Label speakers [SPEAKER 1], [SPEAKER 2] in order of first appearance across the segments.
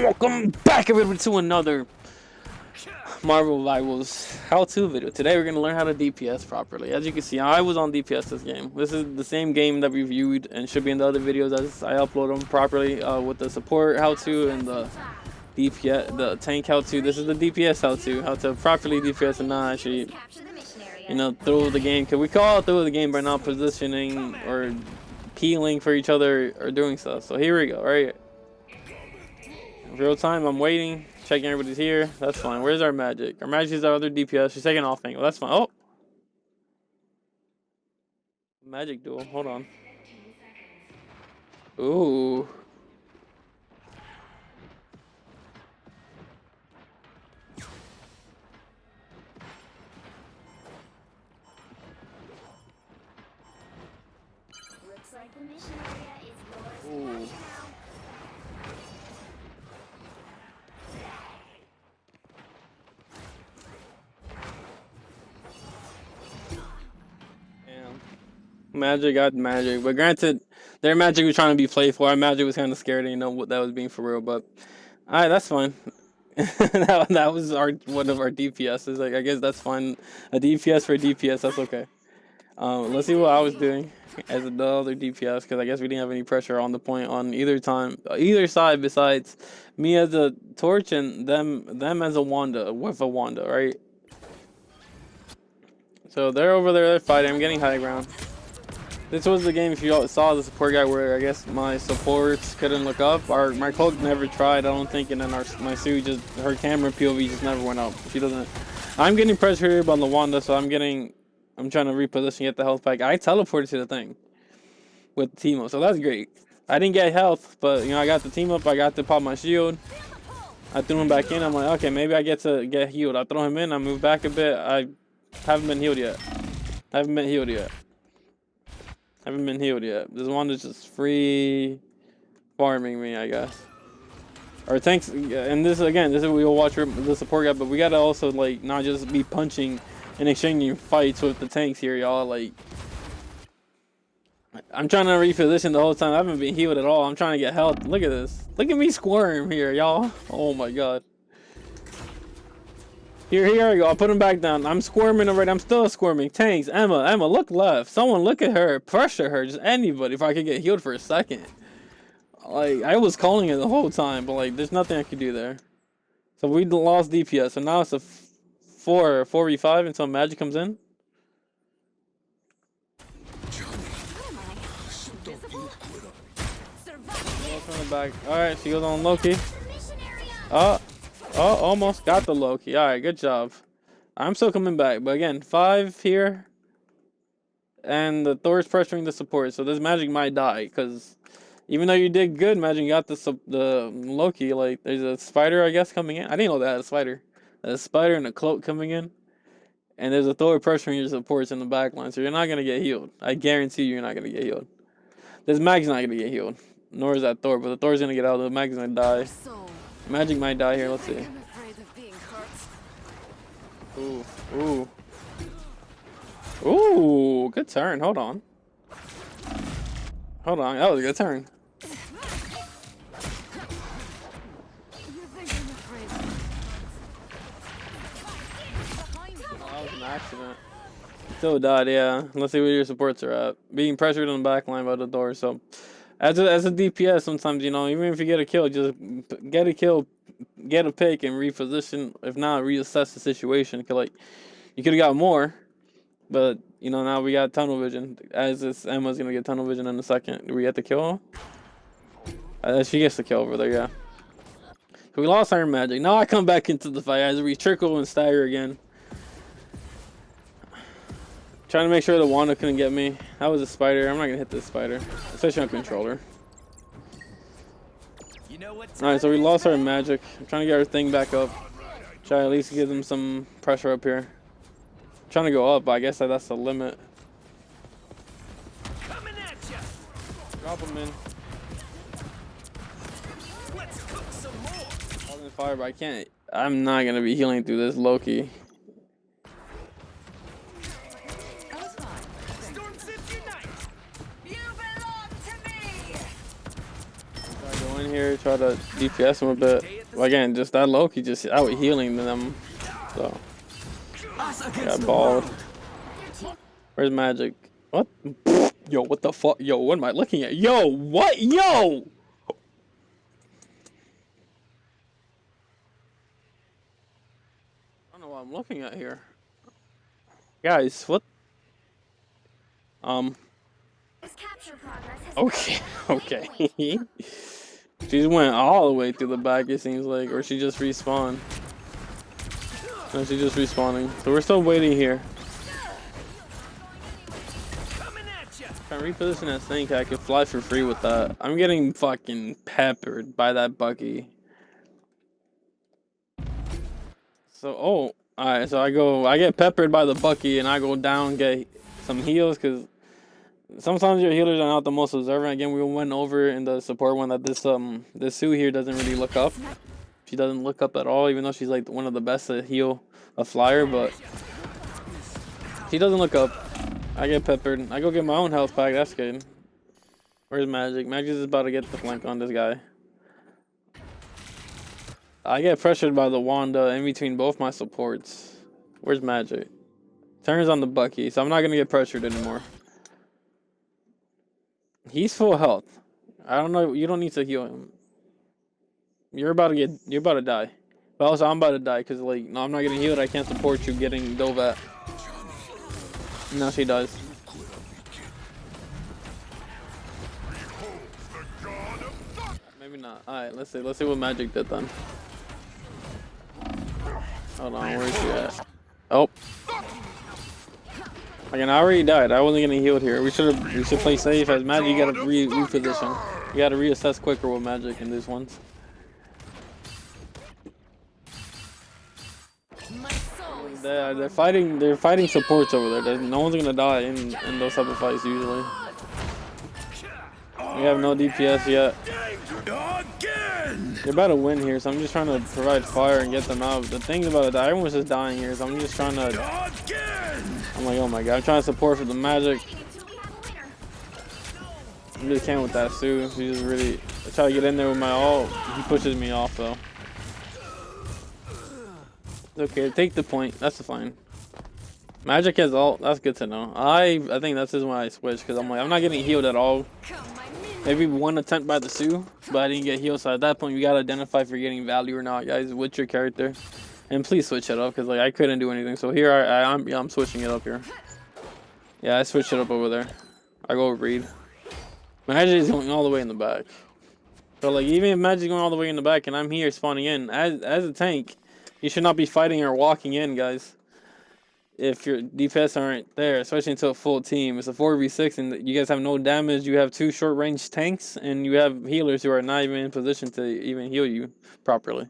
[SPEAKER 1] Welcome back everybody to another Marvel Rivals how-to video. Today we're going to learn how to DPS properly. As you can see, I was on DPS this game. This is the same game that we viewed and should be in the other videos as I upload them properly with the support how-to and the DPS, the tank how-to. This is the DPS how-to, how to properly DPS and not actually, you know, throw the game. Because we call it throw the game by not positioning or peeling for each other or doing stuff. So here we go, right? Real time, I'm waiting, checking everybody's here. That's fine. Where's our magic? Our magic is our other DPS. She's taking off angle. That's fine. Oh! Magic duel. Hold on. Ooh.
[SPEAKER 2] Looks like the mission area is yours.
[SPEAKER 1] Ooh. Magic got magic, but granted, their magic was trying to be playful. Our magic was kind of scared, and you know what that was being for real. But all right, that's fine. that was one of our DPSs. Like I guess that's fine. A DPS for a DPS, that's okay. Let's see what I was doing as the other DPS because I guess we didn't have any pressure on the point on either side besides me as a torch and them as a Wanda with a Wanda, right? So they're over there, they're fighting. I'm getting high ground. This was the game, if you saw the support guy, where I guess my supports couldn't look up. My cloak never tried, I don't think, and then my Sue just, her camera POV just never went up. She doesn't. I'm getting pressure here by Lawanda, so I'm trying to reposition, get the health pack. I teleported to the thing with the team up, so that's great. I didn't get health, but you know, I got the team up, I got to pop my shield. I threw him back in, I'm like, okay, maybe I get to get healed. I throw him in, I move back a bit. I haven't been healed yet. Haven't been healed yet. This one is just free farming me, I guess. Or tanks, and this is we will watch the support guy, but we gotta also like not just be punching and exchanging fights with the tanks here, y'all. Like, I'm trying to reposition the whole time. I haven't been healed at all. I'm trying to get health. Look at this. Look at me squirm here, y'all. Oh my god. Here I go. I'll put him back down. I'm squirming already. I'm still squirming. Tanks, Emma, look left. Someone look at her. Pressure her. Just anybody. If I could get healed for a second. Like, I was calling it the whole time, but like, there's nothing I could do there. So we lost DPS. So now it's a 4v5 until magic comes in. From the back. Alright, she goes on Loki. Oh, almost got the Loki. Alright, good job. I'm still coming back. But again, 5 here. And the Thor's pressuring the support. So this magic might die. Because even though you did good, magic, you got the Loki. Like, there's a spider, I guess, coming in. I didn't know that had a spider. There's a spider and a cloak coming in. And there's a Thor pressuring your supports in the back line. So you're not going to get healed. I guarantee you're not going to get healed. This mag's not going to get healed. Nor is that Thor. But the Thor's going to get out. The mag's going to die. Magic might die here, let's see. Ooh, good turn, hold on, that was a good turn. That was an accident. Still died, yeah. Let's see where your supports are at. Being pressured on the back line by the door, so as a DPS, sometimes, you know, even if you get a kill, just get a kill, get a pick, and reposition. If not, reassess the situation. Cause like, you could have got more, but you know, now we got tunnel vision. As this Emma's gonna get tunnel vision in a second. Do we get the kill? She gets the kill over there, yeah. So we lost our magic. Now I come back into the fight as we trickle and stagger again. Trying to make sure the Wanda couldn't get me. That was a spider. I'm not gonna hit this spider, especially on controller. Alright, so we lost our magic. I'm trying to get our thing back up. Try to at least give them some pressure up here. I'm trying to go up, but I guess that's the limit. Drop them in. Holding fire, but I can't. I'm not gonna be healing through this Loki. here, try to DPS him a bit. Again, just that Loki just out healing them. So got balled. Where's Magic? What? Yo, what the fuck? Yo, what am I looking at? Yo, what? Yo! I don't know what I'm looking at here. Guys, what? Okay, okay. She just went all the way through the back, it seems like, or she just respawned. No, she's just respawning. So we're still waiting here. If I reposition that thing, I could fly for free with that. I'm getting fucking peppered by that Bucky. So, oh, alright, so I get peppered by the Bucky and I go down, get some heals, because sometimes your healers are not the most observant. Again, we went over in the support one that this Sue here doesn't really look up. She doesn't look up at all, even though she's like one of the best to heal a flyer, but she doesn't look up. I get peppered. I go get my own health pack. That's good. Where's Magic? Magic is about to get the flank on this guy. I get pressured by the Wanda in between both my supports. Where's Magic? Turns on the Bucky, so I'm not gonna get pressured anymore. He's full health. I don't know. You don't need to heal him. You're about to die. But also, I'm about to die because, like, no, I'm not getting healed. I can't support you getting dove at. Now she does. Maybe not. Alright, let's see what Magic did then. Hold on, where's she at? Oh. Again, I already died. I wasn't getting healed here. We should play safe. As Magic, you gotta reposition. You gotta reassess quicker with Magic in these ones. They're fighting supports over there. No one's gonna die in those type of fights usually. We have no DPS yet. They're about to win here, so I'm just trying to provide fire and get them out. The thing's about to die. Everyone's just dying here, so I'm just trying to. I'm like, oh my god, I'm trying to support for the Magic. I really can't with that Sue. She just really. I try to get in there with my ult. He pushes me off though. It's okay, take the point. That's fine. Magic has ult. That's good to know. I think that's just why I switched, because I'm like, I'm not getting healed at all. Maybe one attempt by the Sue, but I didn't get healed. So at that point, you gotta identify if you're getting value or not, guys, with your character. And please switch it up, because like I couldn't do anything. So here I'm switching it up here. Yeah, I switched it up over there. I go read. Magic is going all the way in the back. So like even if Magic is going all the way in the back and I'm here spawning in as a tank, you should not be fighting or walking in, guys. If your DPS aren't there, especially into a full team. It's a 4v6 and you guys have no damage. You have 2 short-range tanks and you have healers who are not even in position to even heal you properly.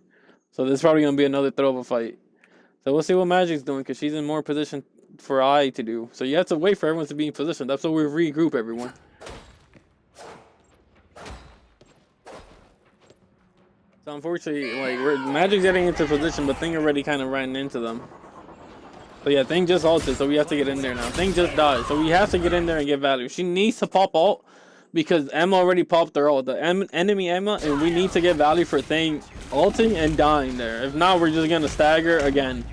[SPEAKER 1] So this is probably going to be another throw of a fight. So we'll see what Magic's doing, because she's in more position for I to do. So you have to wait for everyone to be in position. That's why we regroup everyone. So unfortunately, like Magic's getting into position, but Thing already kind of ran into them. So yeah, Thing just ulted, so we have to get in there now. Thing just died, so we have to get in there and get value. She needs to pop ult, because Emma already popped her ult. The enemy Emma, and we need to get value for Thing ulting and dying there. If not, we're just gonna stagger again.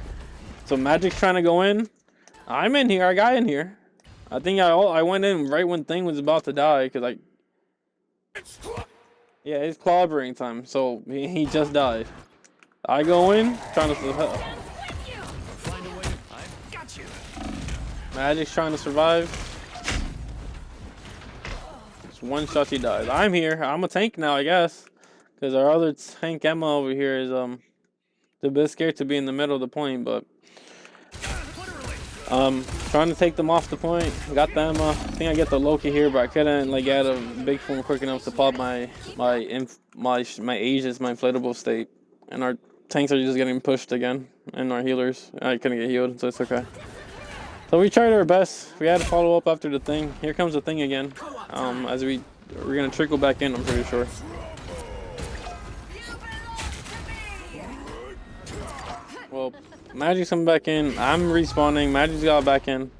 [SPEAKER 1] So Magic's trying to go in. I'm in here. I got in here. I think I went in right when Thing was about to die, because yeah, it's clobbering time. So he just died. I go in trying to. Magic's trying to survive. Just one shot, he dies. I'm here. I'm a tank now, I guess, because our other tank Emma over here is a bit scared to be in the middle of the point, but trying to take them off the point. Got the Emma. I think I get the Loki here, but I couldn't like add a big form quick enough to pop my Aegis, my inflatable state, and our tanks are just getting pushed again, and our healers. I couldn't get healed, so it's okay. So we tried our best. We had to follow up after the Thing. Here comes the Thing again. As we're gonna trickle back in, I'm pretty sure. Well, Magic's coming back in. I'm respawning. Magic's got back in.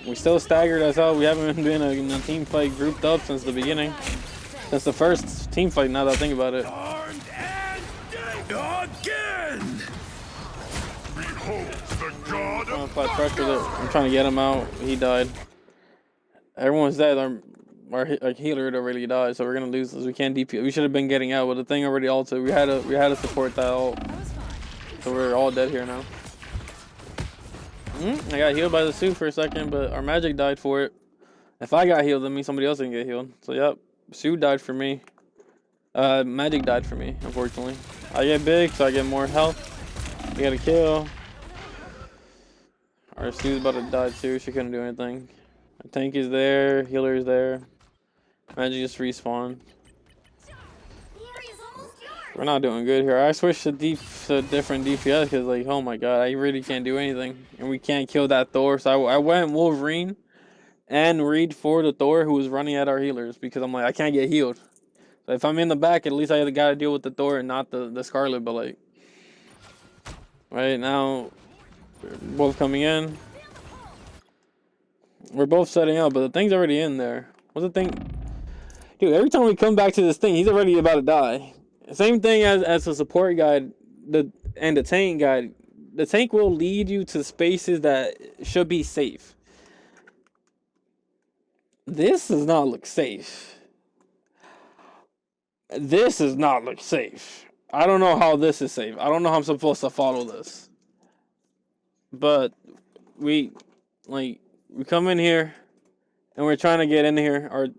[SPEAKER 1] We still staggered as hell. We haven't been in a team fight grouped up since the beginning. Since the first team fight now that I think about it.
[SPEAKER 3] Armed and again. Behold the god
[SPEAKER 1] I'm
[SPEAKER 3] of
[SPEAKER 1] apply pressure there. I'm trying to get him out. He died. Everyone's dead. Our healer already died, so we're gonna lose this. We can't DP. We should have been getting out, but the thing already ulted. We had to support that ult. So we're all dead here now. I got healed by the Sue for a second, but our magic died for it. If I got healed, that means somebody else didn't get healed. So yep, Sue died for me. Magic died for me, unfortunately. I get big, so I get more health. We got a kill. Our Sue's about to die too. She couldn't do anything. Our tank is there. Healer is there. Magic just respawned. We're not doing good here. I switched to different DPS because, like, oh my god, I really can't do anything, and we can't kill that Thor. So I went Wolverine and Reed for the Thor who was running at our healers because I'm like, I can't get healed. So if I'm in the back, at least I got to deal with the Thor and not the Scarlet. But like, right now, we're both coming in. We're both setting up, but the thing's already in there. What's the thing? Dude, every time we come back to this thing, he's already about to die. Same thing as the support guide and the tank guide. The tank will lead you to spaces that should be safe. This does not look safe. This does not look safe. I don't know how this is safe. I don't know how I'm supposed to follow this. But we come in here and we're trying to get in here.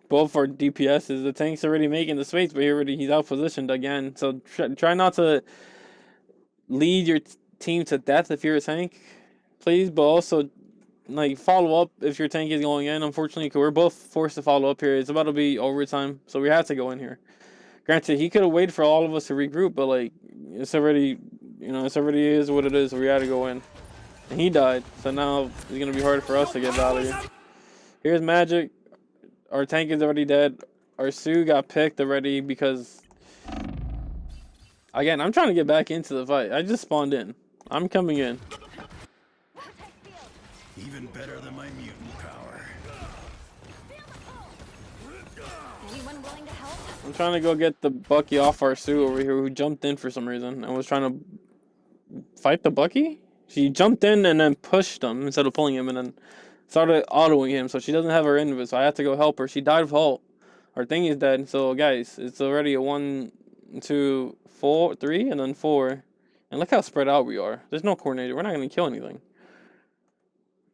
[SPEAKER 1] Both our DPSs, the tank's already making the space, but he's out positioned again. So try not to lead your team to death if you're a tank, please. But also, like, follow up if your tank is going in. Unfortunately, because we're both forced to follow up here. It's about to be overtime, so we have to go in here. Granted, he could have waited for all of us to regroup, but like, it's already is what it is. So we had to go in, and he died. So now it's gonna be harder for us to get out of here. Here's Magic. Our tank is already dead. Our Sue got picked already because, again, I'm trying to get back into the fight. I just spawned in. I'm coming in.
[SPEAKER 3] even better than my mutant power.
[SPEAKER 2] Anyone willing to help?
[SPEAKER 1] I'm trying to go get the Bucky off our Sue over here who jumped in for some reason and was trying to fight the Bucky. She jumped in and then pushed him instead of pulling him and then started autoing him, so she doesn't have her end of it, so I have to go help her. She died of ult. Our thing is dead, so guys, it's already a 1, 2, 4, 3, and then 4. And look how spread out we are. There's no coordinator. We're not going to kill anything.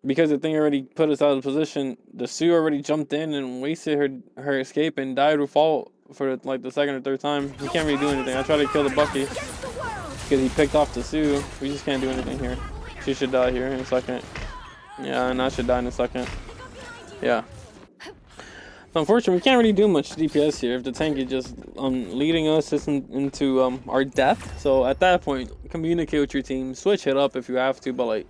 [SPEAKER 1] Because the thing already put us out of position, the Sue already jumped in and wasted her escape and died with ult for like the second or third time. We can't really do anything. I tried to kill the Bucky because he picked off the Sue. We just can't do anything here. She should die here in a second. Yeah, and I should die in a second. Yeah. So unfortunately, we can't really do much DPS here if the tank is just leading us into our death. So at that point, communicate with your team, switch it up if you have to. But like,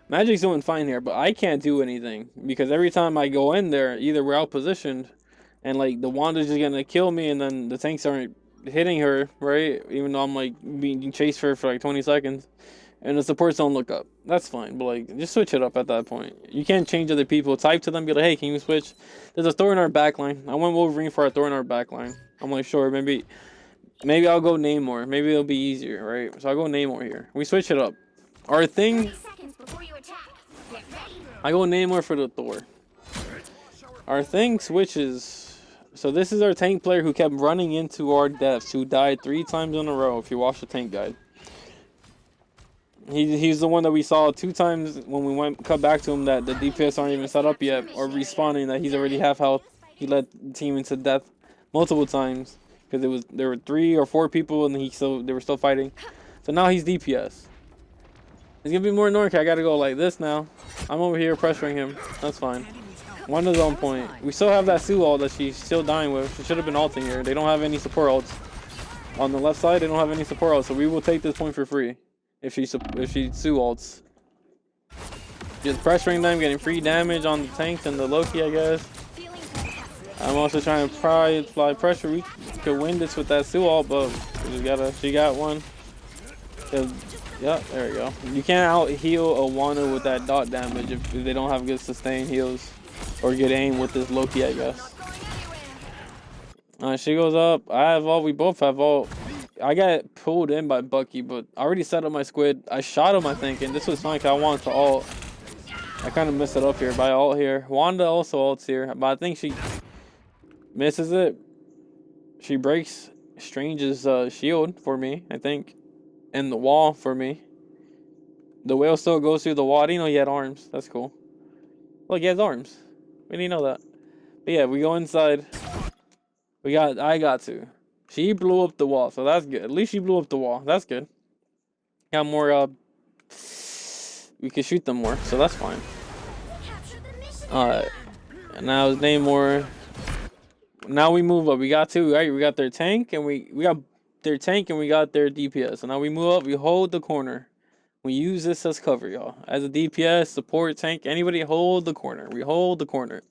[SPEAKER 1] Magic's doing fine here, but I can't do anything because every time I go in there, either we're out positioned, and like the Wanda's just gonna kill me, and then the tanks aren't hitting her, right? Even though I'm like being chased for like 20 seconds. And the supports don't look up. That's fine, but like, just switch it up at that point. You can't change other people. Type to them, be like, hey, can you switch? There's a Thor in our backline. I went Wolverine for a Thor in our backline. I'm like, sure, maybe I'll go Namor. Maybe it'll be easier, right? So I'll go Namor here. We switch it up. Our thing, I go Namor for the Thor. Our thing switches. So this is our tank player who kept running into our deaths, who died 3 times in a row, if you watch the tank guide. He's the one that we saw 2 times when we cut back to him that the DPS aren't even set up yet or respawning, that he's already half health. He led the team into death multiple times because there were 3 or 4 people and they were still fighting. So now he's DPS. It's gonna be more annoying. I gotta go like this now. I'm over here pressuring him. That's fine. One is on point. We still have that Sue ult that she's still dying with. She should have been ulting here. They don't have any support ults. On the left side, they don't have any support ults, so we will take this point for free. If she Sue ults. Just pressuring them, getting free damage on the tanks and the Loki, I guess. I'm also trying to apply pressure. We could win this with that Sue ult, but she got one. Yeah, there we go. You can't out heal a Wanda with that dot damage if they don't have good sustain heals or good aim with this Loki, I guess. She goes up. I have all. We both have all. I got pulled in by Bucky, but I already set up my squid. I shot him, I think, and this was fine because I wanted to ult. I kind of messed it up here by ult here. Wanda also ults here, but I think she misses it. She breaks Strange's shield for me, I think, and the wall for me. The whale still goes through the wall. I didn't know he had arms. That's cool. Look, he has arms. We didn't know that. But yeah, we go inside. I got to. She blew up the wall, so that's good. At least she blew up the wall. That's good. Got more, we can shoot them more, so that's fine. Now it's Namor. Now we move up. We got two, right? We got their tank, and we got their tank, and we got their DPS. So now we move up. We hold the corner. We use this as cover, y'all. As a DPS, support, tank, anybody hold the corner. We hold the corner.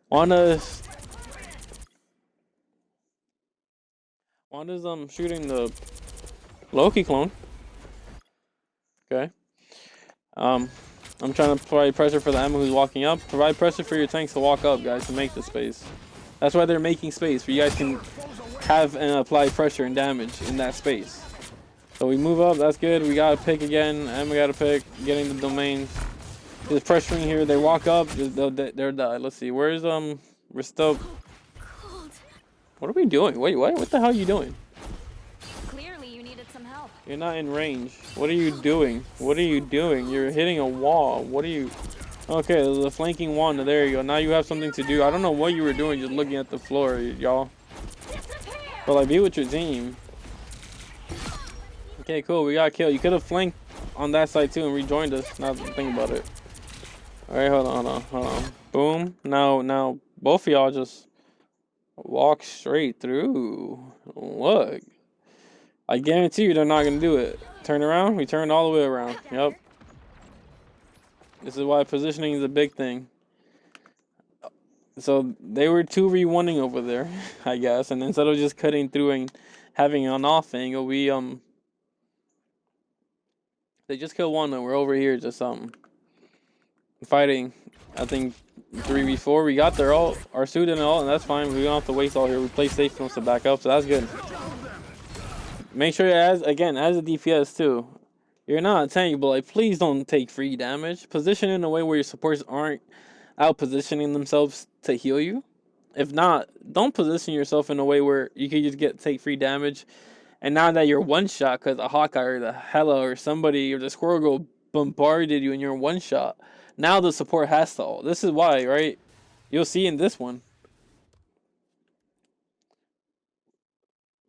[SPEAKER 1] Wanda's shooting the Loki clone. Okay. I'm trying to provide pressure for the Emma who's walking up. Provide pressure for your tanks to walk up, guys, to make the space. That's why they're making space, so you guys can have and apply pressure and damage in that space. So we move up, that's good. We gotta pick again. Emma gotta pick, getting the domains. Just pressuring here. They walk up, they're dead. Let's see, where's we're still. What are we doing? Wait, what? What the hell are you doing?
[SPEAKER 2] Clearly, you needed some help.
[SPEAKER 1] You're not in range. What are you doing? What are you doing? You're hitting a wall. What are you? Okay, there's a flanking Wanda. There you go. Now you have something to do. I don't know what you were doing, just looking at the floor, y'all. But like, be with your team. Okay, cool. We got killed. You could have flanked on that side too and rejoined us. Now think about it. All right, hold on. Boom. Now, both of y'all just walk straight through. Look. I guarantee you they're not going to do it. Turn around. We turned all the way around. Yep. This is why positioning is a big thing. So they were 2v1ing over there, I guess. And instead of just cutting through and having an off angle, we, they just killed one and we're over here just, fighting. I think 3v4. We got their ult, our suit and all, and that's fine. We don't have to waste all here. We play safe enough to back up, so that's good. Make sure, as a DPS too, you're not a tank, but like, please don't take free damage. Position in a way where your supports aren't out positioning themselves to heal you. If not, don't position yourself in a way where you can just take free damage. And now that you're one shot because a Hawkeye or the Hela or somebody or the Squirrel Girl bombarded you and you're one shot, now the support has to ult. This is why, right? You'll see in this one.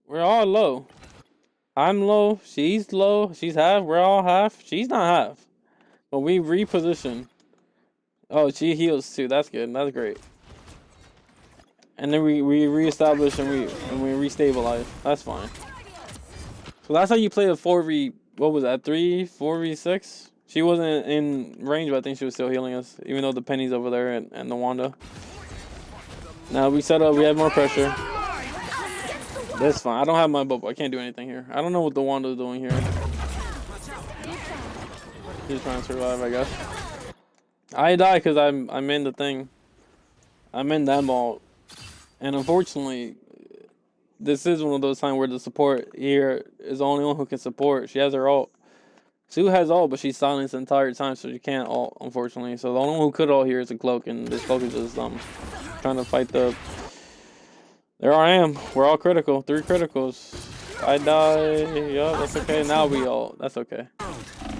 [SPEAKER 1] We're all low. I'm low. She's low. She's half. We're all half. She's not half. But we reposition. Oh, she heals too. That's good. That's great. And then we reestablish and we restabilize. That's fine. So that's how you play a 4v. What was that? 4v6. She wasn't in range, but I think she was still healing us, even though the Penny's over there and the Wanda. Now we set up. We have more pressure. That's fine. I don't have my bubble. I can't do anything here. I don't know what the Wanda's doing here. She's trying to survive, I guess. I die because I'm in the thing. I'm in that ball. And unfortunately, this is one of those times where the support here is the only one who can support. She has her ult. Sue has ult, but she's silenced the entire time, so she can't ult, unfortunately. So the only one who could ult here is a Cloak, and this Cloak is just trying to fight the... There I am. We're all critical. 3 criticals. I die. Yup, that's okay. Now we all... That's okay.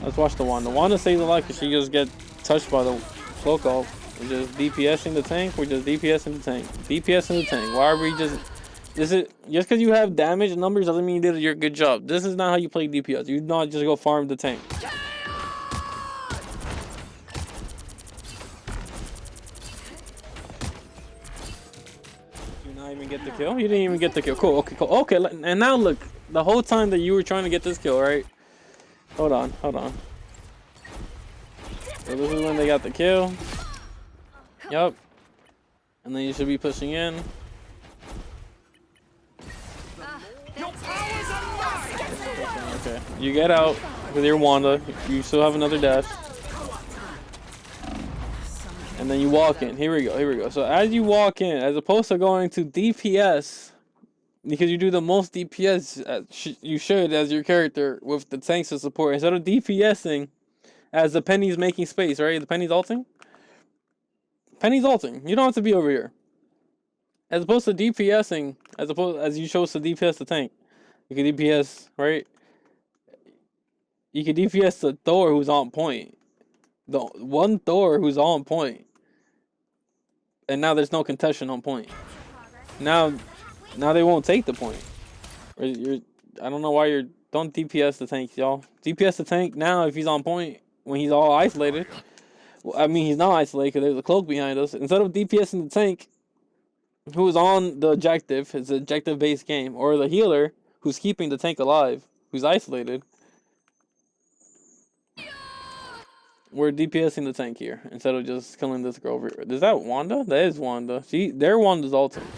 [SPEAKER 1] Let's watch the Wanda. Wanda saves a lot because she just gets touched by the Cloak ult. We're just DPSing the tank. We're just DPSing the tank. DPSing the tank. Why are we just... Just because you have damage numbers doesn't mean you did your good job. This is not how you play DPS. You do not just go farm the tank. You not even get the kill? You didn't even get the kill. Cool. Okay, cool. Okay, and now look. The whole time that you were trying to get this kill, right? Hold on. So this is when they got the kill. Yup. And then you should be pushing in. Okay, you get out with your Wanda. You still have another dash. And then you walk in. Here we go. So as you walk in, as opposed to going to DPS because you do the most DPS you should as your character with the tanks to support instead of DPSing as the Penny's making space, right? The Penny's ulting. Penny's ulting. You don't have to be over here. As opposed to DPSing, as you chose to DPS the tank, you can DPS, right? You can DPS the Thor who's on point. The one Thor who's on point. And now there's no contestation on point. Now they won't take the point. I don't know why you're... Don't DPS the tank, y'all. DPS the tank now if he's on point. When he's all isolated. Well, I mean, he's not isolated because there's a cloak behind us. Instead of DPSing the tank who's on the objective, it's an objective-based game. Or the healer who's keeping the tank alive, who's isolated. We're DPSing the tank here instead of just killing this girl over here. Is that Wanda? That is Wanda. Their Wanda's ultimate.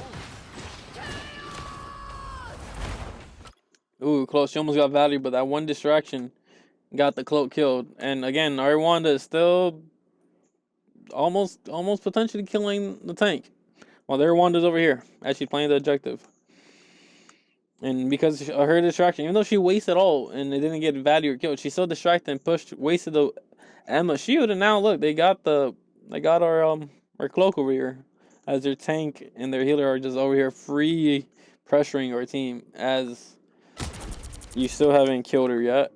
[SPEAKER 1] Ooh, close. She almost got value, but that one distraction got the cloak killed. And again, our Wanda is still almost potentially killing the tank. While their Wanda's over here, actually playing the objective. And because of her distraction, even though she wasted all and they didn't get value or killed, she still distracted and wasted the Emma shield. And now look, they got our cloak over here. As their tank and their healer are just over here free pressuring our team as you still haven't killed her yet.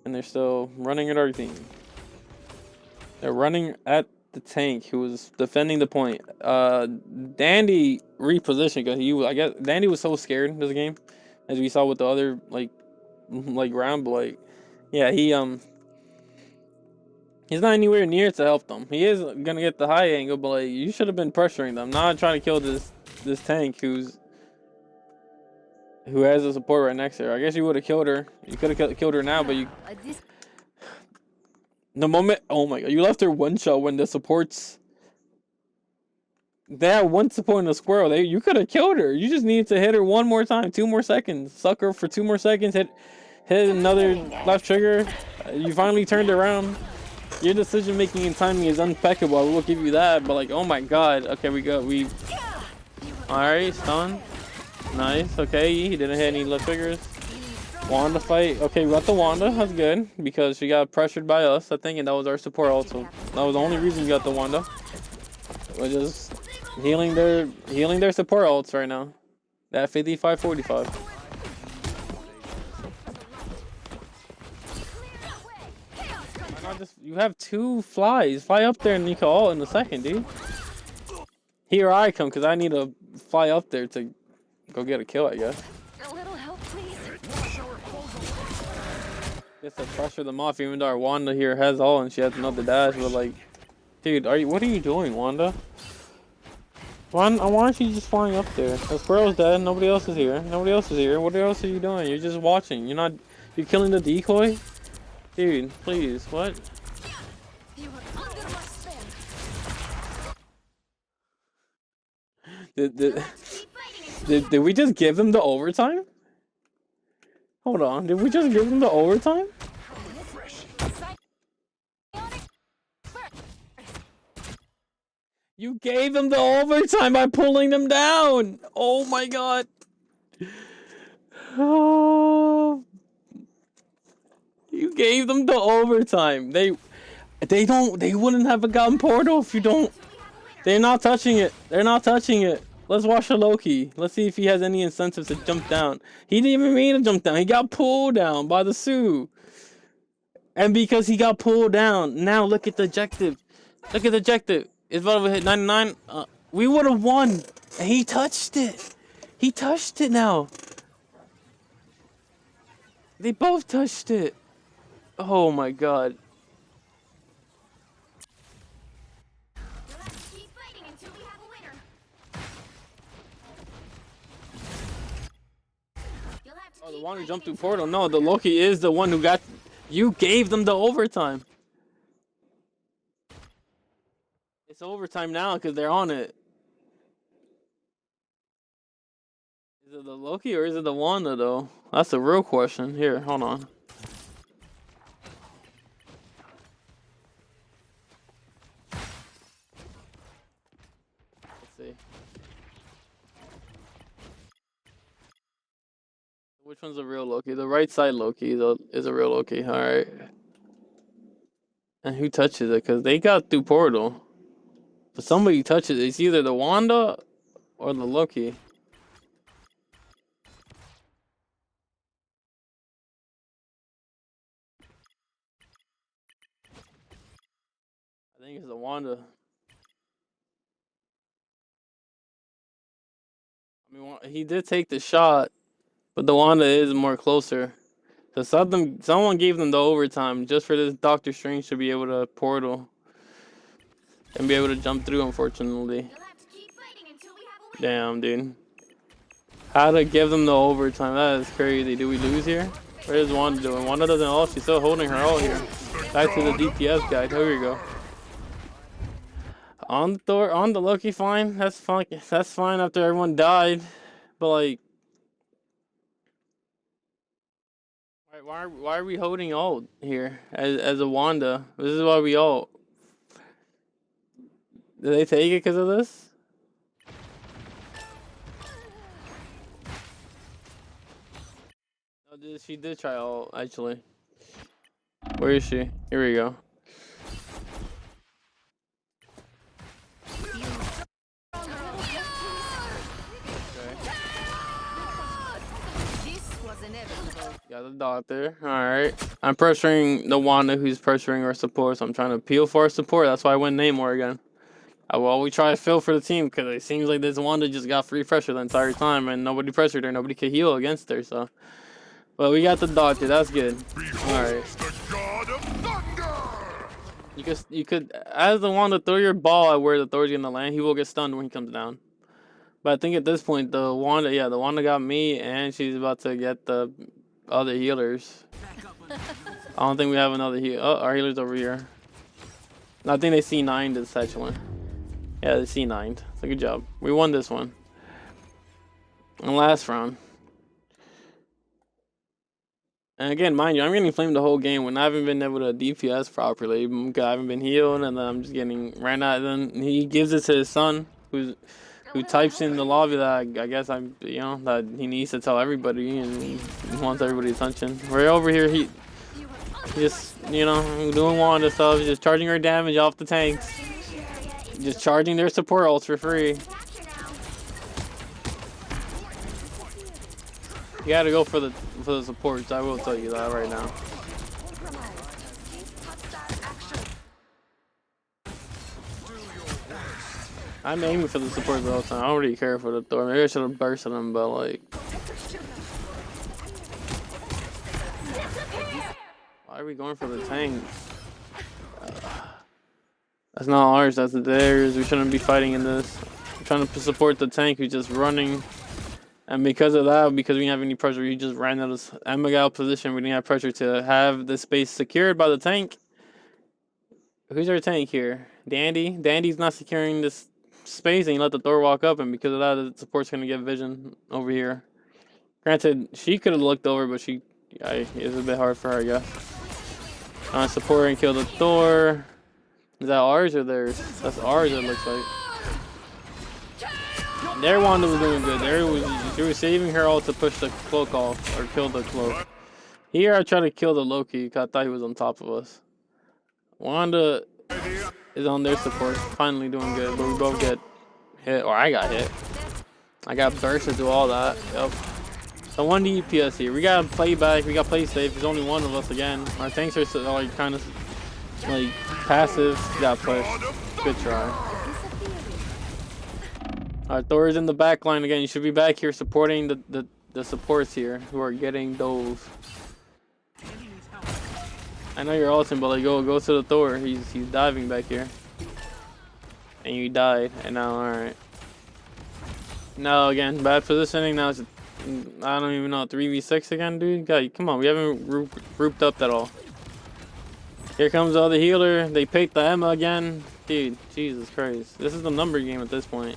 [SPEAKER 1] And they're still running at our team. They're running at the tank who was defending the point. Dandy repositioned because I guess Dandy was so scared in this game, as we saw with the other like round. But like, yeah, he's not anywhere near to help them. He is gonna get the high angle, but like you should have been pressuring them, not trying to kill this tank who has a support right next to her. I guess you would have killed her. You could have killed her now, but you. The moment, oh my god, you left her one shot when the supports. They had one support in the squirrel. You could have killed her. You just needed to hit her one more time, 2 more seconds. Suck her for 2 more seconds. Hit another left trigger. You finally turned around. Your decision making and timing is impeccable. I will give you that. But like, oh my god. Okay, all right, stun. Nice. Okay, he didn't hit any left triggers. Wanda fight. Okay, we got the Wanda. That's good because she got pressured by us, I think, and that was our support also. That was the only reason we got the Wanda. We're just healing their support ults right now. That 55-45. You have 2 flies. Fly up there and you can ult in a second, dude. Here I come because I need to fly up there to go get a kill, I guess. Just to pressure them off, even though our Wanda here has all and she has another dash. But like, dude, what are you doing, Wanda? Why aren't you just flying up there? The squirrel's dead. Nobody else is here. Nobody else is here. What else are you doing? You're just watching. You're killing the decoy, dude. Please, what? Did we just give them the overtime? Hold on, did we just give them the overtime? You gave them the overtime by pulling them down! Oh my god! Oh, you gave them the overtime. They wouldn't have gotten portal if you don't. They're not touching it. They're not touching it. Let's watch the Loki. Let's see if he has any incentives to jump down. He didn't even mean to jump down. He got pulled down by the Sioux. And because he got pulled down, now look at the objective. Look at the objective. It's about to hit 99. We would have won. And he touched it. He touched it now. They both touched it. Oh my god. Oh, the one who jumped through portal. No, the Loki is the one who got... You gave them the overtime. It's overtime now because they're on it. Is it the Loki or is it the Wanda, though? That's the real question. Here, hold on. Let's see. Which one's a real Loki? The right side Loki is a real Loki. All right. And who touches it? Because they got through portal. But somebody touches it. It's either the Wanda or the Loki. I think it's the Wanda. I mean, he did take the shot, but the Wanda is more closer. So someone gave them the overtime just for this Doctor Strange to be able to portal and be able to jump through, unfortunately. Damn, dude. How to give them the overtime? That is crazy. Do we lose here? What is Wanda doing? Wanda doesn't ult. She's still holding her ult here. Back to the DPS guide. Here we go. On the Thor, on the Loki, fine. That's fine. That's fine after everyone died. But like, why are we holding ult here as a Wanda? This is why we ult. Did they take it because of this? No, she did try ult actually. Where is she? Here we go. Got the doctor. Alright. I'm pressuring the Wanda who's pressuring our support, so I'm trying to appeal for our support. That's why I went Namor again. Well, we try to fill for the team because it seems like this Wanda just got free pressure the entire time and nobody pressured her. Nobody could heal against her, so. But we got the doctor. That's good. Alright. You could, as the Wanda, throw your ball at where the Thor's gonna land. He will get stunned when he comes down. But I think at this point, the Wanda got me, and she's about to get the other healers. I don't think we have another heal. Oh, our healer's over here. I think they C9'd this actually. Yeah, they C9'd. So good job. We won this one. And last round. And again, mind you, I'm getting flamed the whole game when I haven't been able to DPS properly. I haven't been healed, and then I'm just getting ran out. Then he gives it to his son, who types in the lobby that I guess that he needs to tell everybody, and he wants everybody's attention. We're over here, he just doing Wanda stuff, just charging her damage off the tanks, just charging their support ults for free. You gotta go for the supports. I will tell you that right now. I'm aiming for the support the whole time. I don't really care for the Thor. Maybe I should have bursted him, but like, why are we going for the tank? That's not ours. That's theirs. We shouldn't be fighting in this. I'm trying to support the tank who's just running, and because of that, because we didn't have any pressure, we just ran out of Emma position. We didn't have pressure to have the space secured by the tank. Who's our tank here? Dandy. Dandy's not securing this space, and you let the Thor walk up, and because of that, the support's gonna get vision over here. Granted, she could have looked over, but it's a bit hard for her, I guess. Support and kill the Thor. Is that ours or theirs? That's ours, it looks like. Their Wanda was doing good. She was saving her all to push the cloak off, or kill the cloak. Here, I tried to kill the Loki, because I thought he was on top of us. Wanda is on their support, finally doing good, but we both get hit, or I got hit. I got bursted through all that. Yep. So 1 DPS here. We gotta play back, we gotta play safe. There's only one of us again. Our tanks are like kind of like passive. Got pushed. Good try. Alright, Thor is in the back line again. You should be back here supporting the supports here who are getting dove. I know you're ulting, but like go to the Thor. He's diving back here. And you died, and now alright. No, again, bad positioning. Now it's I don't even know, 3v6 again, dude. God, come on, we haven't grouped up at all. Here comes the other healer. They picked the Emma again. Dude, Jesus Christ. This is the number game at this point.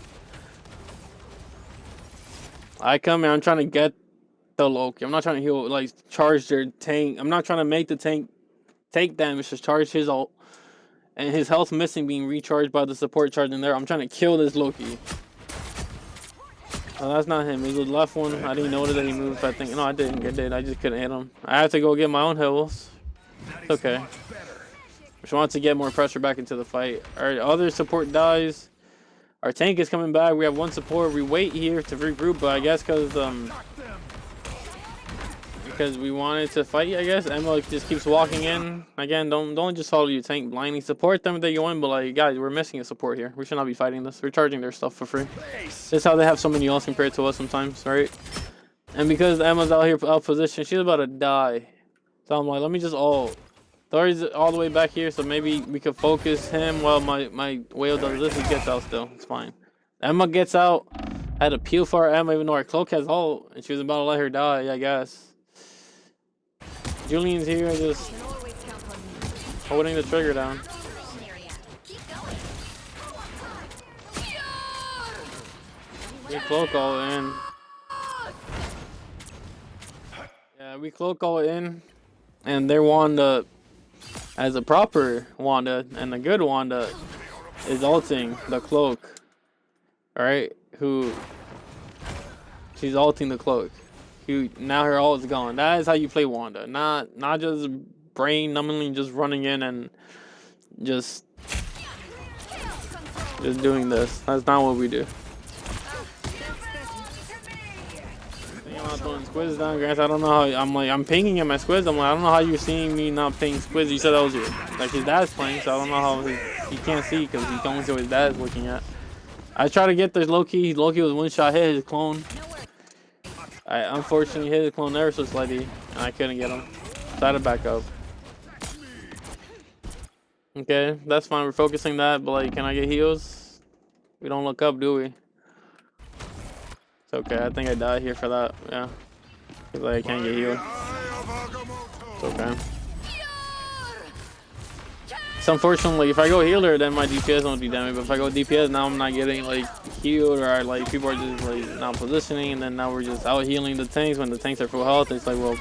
[SPEAKER 1] I come in, I'm trying to get the Loki. I'm not trying to heal, like, charge their tank. I'm not trying to make the tank take damage, just charge his ult. And his health missing being recharged by the support charging there. I'm trying to kill this Loki. Oh, that's not him. It was the left one. I didn't notice that he moved. I think no, I didn't. I did. I just couldn't hit him. I had to go get my own heals. It's okay. Just want to get more pressure back into the fight. Our other support dies. Our tank is coming back. We have one support. We wait here to regroup, but I guess because we wanted to fight, I guess. Emma just keeps walking in. Again, don't just follow your tank blindly. Support them if they go in, but like guys, we're missing a support here. We should not be fighting this. We're charging their stuff for free. This is how they have so many ults compared to us sometimes, right? And because Emma's out here out position, she's about to die. So I'm like, let me just ult. Thor's all the way back here, so maybe we could focus him while my whale does this. He gets out still. It's fine. Emma gets out. I had to peel for Emma even though our cloak has ult, and she was about to let her die, I guess. Julian's here just holding the trigger down. We cloak all in. Yeah, we cloak all in. And their Wanda, as a proper Wanda and a good Wanda, is ulting the cloak. Alright? She's ulting the cloak. Now her ult is gone. That is how you play Wanda. Not just brain numbingly just running in and just doing this. That's not what we do. I'm not throwing squids down, guys. I don't know how I'm pinging at my squids. I'm like, I don't know how you're seeing me not ping squids. You said that was your his dad's playing, so I don't know how he can't see because he can only see what his dad's looking at. I try to get this Loki. Loki was one shot hit his clone. I unfortunately hit his clone ever so slightly, and I couldn't get him. So I had to back up. Okay, that's fine. We're focusing that, but like, can I get heals? We don't look up, do we? It's okay. I think I died here for that. Yeah, because I can't get healed. It's okay. So unfortunately, if I go healer, then my DPS won't do damage. But if I go DPS, now I'm not getting like healed, or like people are just like not positioning, and then now we're just out healing the tanks when the tanks are full health. It's like, well,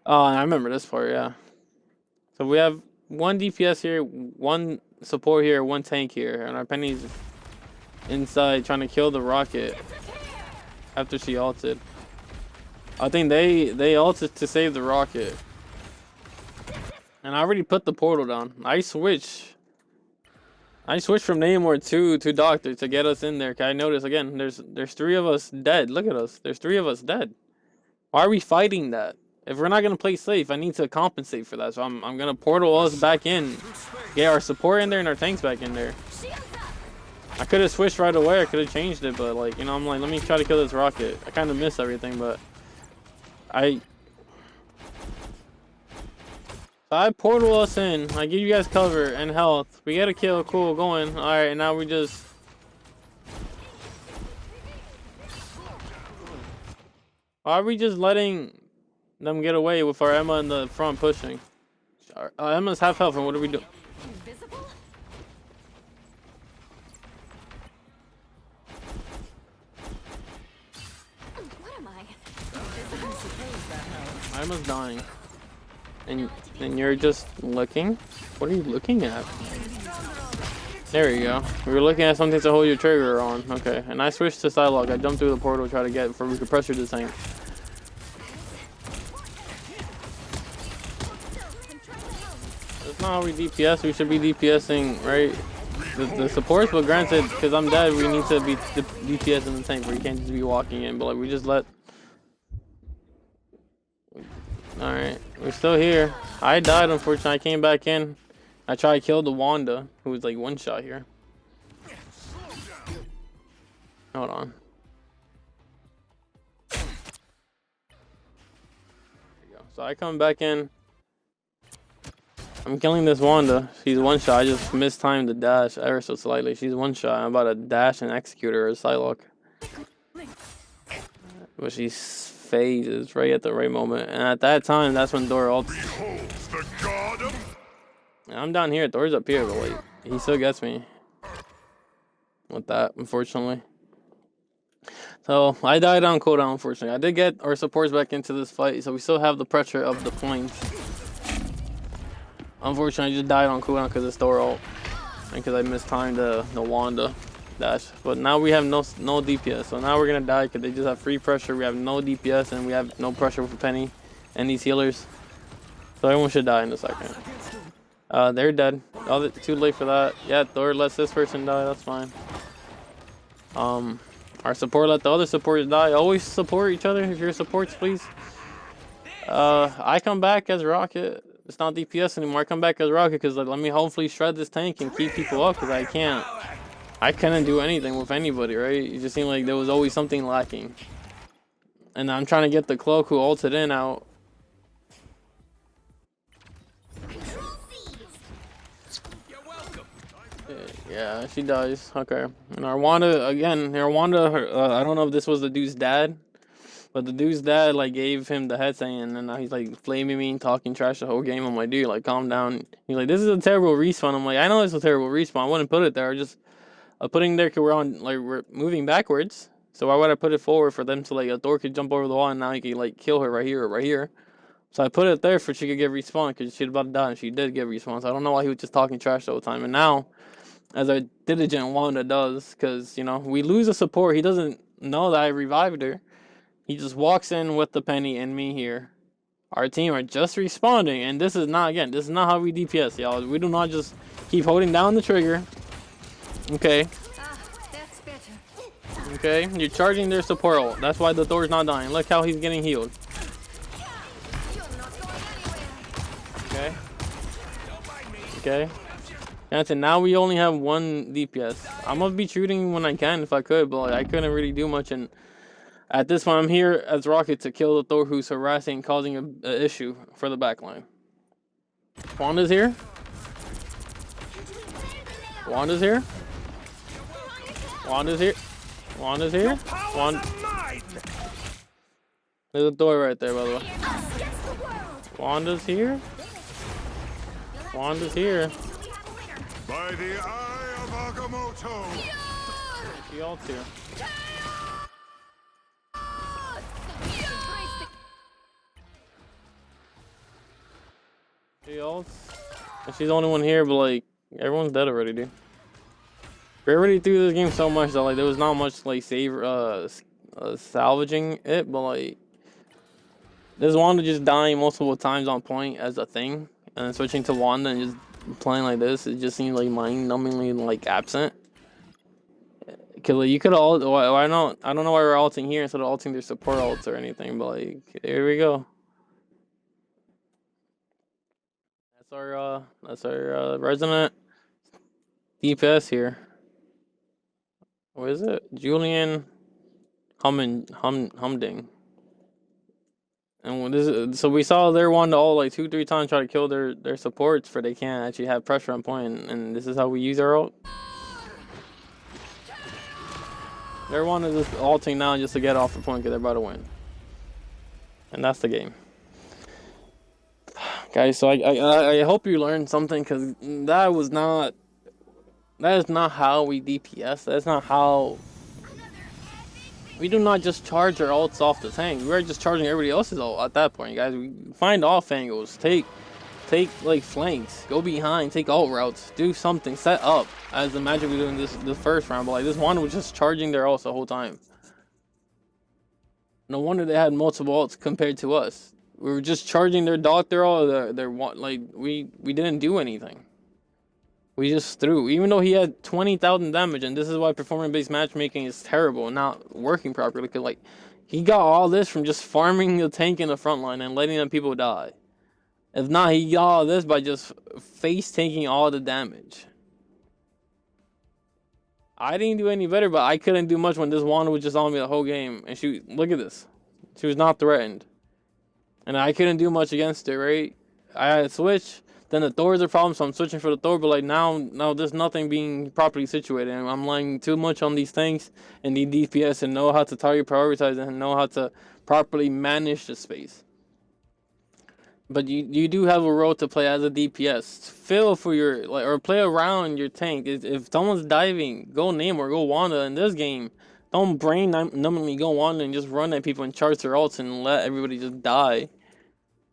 [SPEAKER 1] oh, I remember this part, yeah. So we have one DPS here, one support here, one tank here, and our Penny's inside trying to kill the rocket after she ulted. I think they ulted to save the rocket. And I already put the portal down. I switched from Namor to Doctor to get us in there. Cause I noticed again, there's 3 of us dead. Look at us. There's 3 of us dead. Why are we fighting that? If we're not gonna play safe, I need to compensate for that. So I'm gonna portal us back in, get our support in there and our tanks back in there. I could have switched right away. I could have changed it, but like, you know, I'm like, let me try to kill this rocket. I kind of miss everything, but I portal us in. I give you guys cover and health. We get a kill. Cool, going. All right, and now we just. Why are we just letting them get away with our Emma in the front pushing? Emma's half health, and what do we do?
[SPEAKER 2] Invisible? What am I?
[SPEAKER 1] Emma's dying. And you're just looking? What are you looking at? There you go. We were looking at something to hold your trigger on. Okay. And I switched to Psylocke. I jumped through the portal to try to get before we could pressure the tank. That's not how we DPS. We should be DPSing, right? The supports, but granted, because I'm dead, we need to be DPS in the tank where you can't just be walking in. But like, we just let. Alright, we're still here. I died, unfortunately. I came back in. I tried to kill the Wanda, who was like one shot here. Hold on. There you go. So I come back in. I'm killing this Wanda. She's one shot. I just mistimed the dash ever so slightly. She's one shot. I'm about to dash and execute her as Psylocke. But she's phases right at the right moment, and at that time, that's when Thor ults. I'm down here. Thor's up here, but like, he still gets me with that, unfortunately. So I died on cooldown, unfortunately. I did get our supports back into this fight, so we still have the pressure of the planes. Unfortunately, I just died on cooldown because of Thor ult, and because I mistimed the Wanda. dash. But now we have no DPS, so now we're gonna die because they just have free pressure. We have no DPS and we have no pressure with Penny and these healers. So everyone should die in a second. They're dead. Oh, too late for that. Yeah, Thor lets this person die. That's fine. Our support let the other supporters die. Always support each other if you're supports, please. I come back as Rocket. It's not DPS anymore. I come back as Rocket because, like, let me hopefully shred this tank and keep people up because I couldn't do anything with anybody, right? It just seemed like there was always something lacking. And I'm trying to get the cloak who ulted in out. Yeah, she dies. Okay. And our Wanda, again, I don't know if this was the dude's dad, but the dude's dad, like, gave him the head saying, and now he's, like, flaming me and talking trash the whole game. I'm like, dude, like, calm down. He's like, this is a terrible respawn. I'm like, I know it's a terrible respawn. I wouldn't put it there. I'm putting there because we're moving backwards. So why would I put it forward for them to, like, a Thor could jump over the wall and now he could, like, kill her right here or right here. So I put it there for she could get respawned because she's about to die and she did get respawned. So I don't know why he was just talking trash the whole time. And now, as a diligent Wanda does, because, you know, we lose a support. He doesn't know that I revived her. He just walks in with the Penny and me here. Our team are just responding, and this is not how we DPS, y'all. We do not just keep holding down the trigger. Okay.
[SPEAKER 2] That's better.
[SPEAKER 1] Okay, you're charging their support ult. That's why the Thor's not dying. Look how he's getting healed. Okay. Okay. That's it. Now we only have one DPS. I'm gonna be shooting when I can if I could, but like, I couldn't really do much. And at this point, I'm here as Rocket to kill the Thor who's harassing and causing an issue for the backline. Wanda's here. Wanda's here. Wanda's here. Wanda's here. There's a Thor right there, by the way. Wanda's here. Wanda's here.
[SPEAKER 3] By the eye of Agamotto!
[SPEAKER 1] She ults here. She ults. And she's the only one here, but like, everyone's dead already, dude. We already threw this game so much that like there was not much like salvaging it, but like there's Wanda just dying multiple times on point as a thing, and then switching to Wanda and just playing like this, it just seems like mind-numbingly like absent. Cause like you could all, I don't know why we're ulting here instead of ulting their support ults or anything, but like here we go. That's our resident DPS here. What is it? Julian Humding. And when so we saw their one to all like 2-3 times try to kill their supports for they can't actually have pressure on point, and this is how we use our ult. Their one is just ulting now just to get off the point because they're about to win. And that's the game. Guys, so I hope you learned something, because that is not how we DPS. That's not how. We do not just charge our ults off the tank. We're just charging everybody else's ult at that point, guys. We find off angles, take like flanks, go behind, take ult routes, do something, set up as the Magic was doing this first round. But like this one was just charging their ults the whole time. No wonder they had multiple ults compared to us. We were just charging their doctor all their like we didn't do anything. We just threw, even though he had 20,000 damage, and this is why performance-based matchmaking is terrible and not working properly. Because like, he got all this from just farming the tank in the front line and letting them people die. If not, he got all this by just face tanking all the damage. I didn't do any better, but I couldn't do much when this Wanda was just on me the whole game. And look at this, she was not threatened, and I couldn't do much against it. Right, I had to switch. Then the Thor is a problem, so I'm switching for the Thor. But like now there's nothing being properly situated, and I'm relying too much on these things and the DPS and know how to target prioritize and know how to properly manage the space. But you do have a role to play as a DPS. Feel for your or play around your tank. If someone's diving, go Name or go Wanda in this game. Don't brain numbingly go Wanda and just run at people and charge their ults and let everybody just die.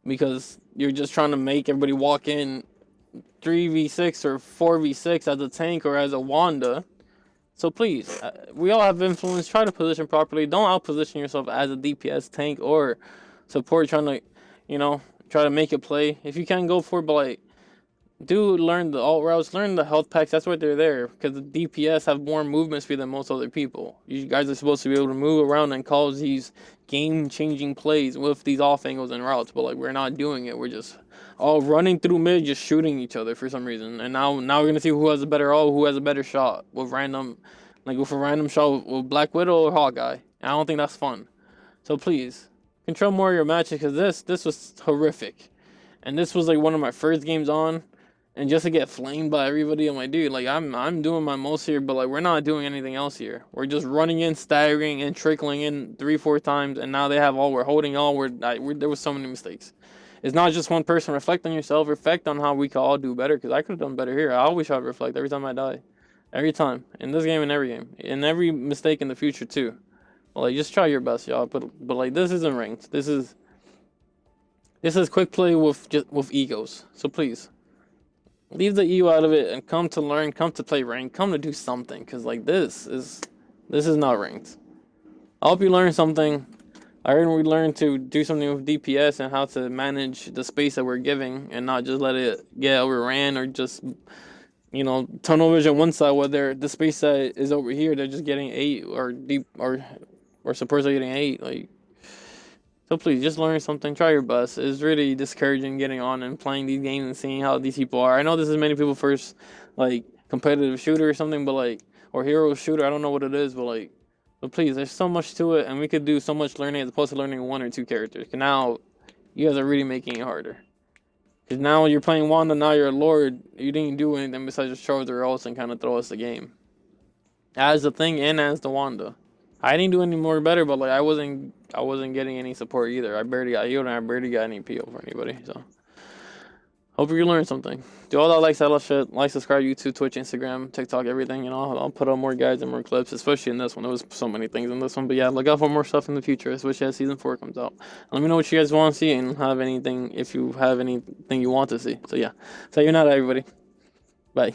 [SPEAKER 1] Because you're just trying to make everybody walk in 3v6 or 4v6 as a tank or as a Wanda So please, we all have influence. Try to position properly. Don't outposition yourself as a DPS tank or support trying to, you know, try to make a play. If you can, go for it, but like, do learn the alt routes, learn the health packs. That's why they're there, because the DPS have more movement speed than most other people. You guys are supposed to be able to move around and cause these game-changing plays with these off angles and routes, but like, we're not doing it. We're just all running through mid, just shooting each other for some reason. And now we're gonna see who has a better ult, who has a better shot with random, like with a random shot with Black Widow or Hawkeye. And I don't think that's fun. So please control more of your matches, because this was horrific, and this was like one of my first games on. And just to get flamed by everybody, I'm like, dude, like, I'm doing my most here, but like, we're not doing anything else here. We're just running in, staggering, and trickling in 3-4 times, and now they have all. We're holding all. There was so many mistakes. It's not just one person. Reflect on yourself. Reflect on how we can all do better, because I could have done better here. I always try to reflect every time I die, every time in this game, in every game, in every mistake in the future too. Well, like, just try your best, y'all. But like, this isn't ranked. This is quick play with egos. So please, leave the EU out of it and come to learn, come to play ranked, come to do something, because like, this is not ranked. I hope you learned something. I heard we learned to do something with DPS and how to manage the space that we're giving and not just let it get overran, or just, you know, tunnel vision one side, whether the space that is over here, they're just getting 8, or deep, or supports are getting 8. Like, so please, just learn something. Try your best. It's really discouraging getting on and playing these games and seeing how these people are. I know this is many people first, like, competitive shooter or something, but like, or hero shooter. I don't know what it is, but like, but please, there's so much to it, and we could do so much learning as opposed to learning 1 or 2 characters. Cause now, you guys are really making it harder. Cause now you're playing Wanda, now you're a Lord. You didn't do anything besides just charge or else and kind of throw us the game. As the thing and as the Wanda. I didn't do any more better, but like, I wasn't getting any support either. I barely got healed, and I barely got any PO for anybody. So hope you learned something. Do all that like shit. Like, subscribe, YouTube, Twitch, Instagram, TikTok, everything. You know, I'll put out more guides and more clips, especially in this one. There was so many things in this one, but yeah, look out for more stuff in the future, especially as season 4 comes out. Let me know what you guys want to see, and have anything, if you have anything you want to see. So yeah, sayonara, everybody. Bye.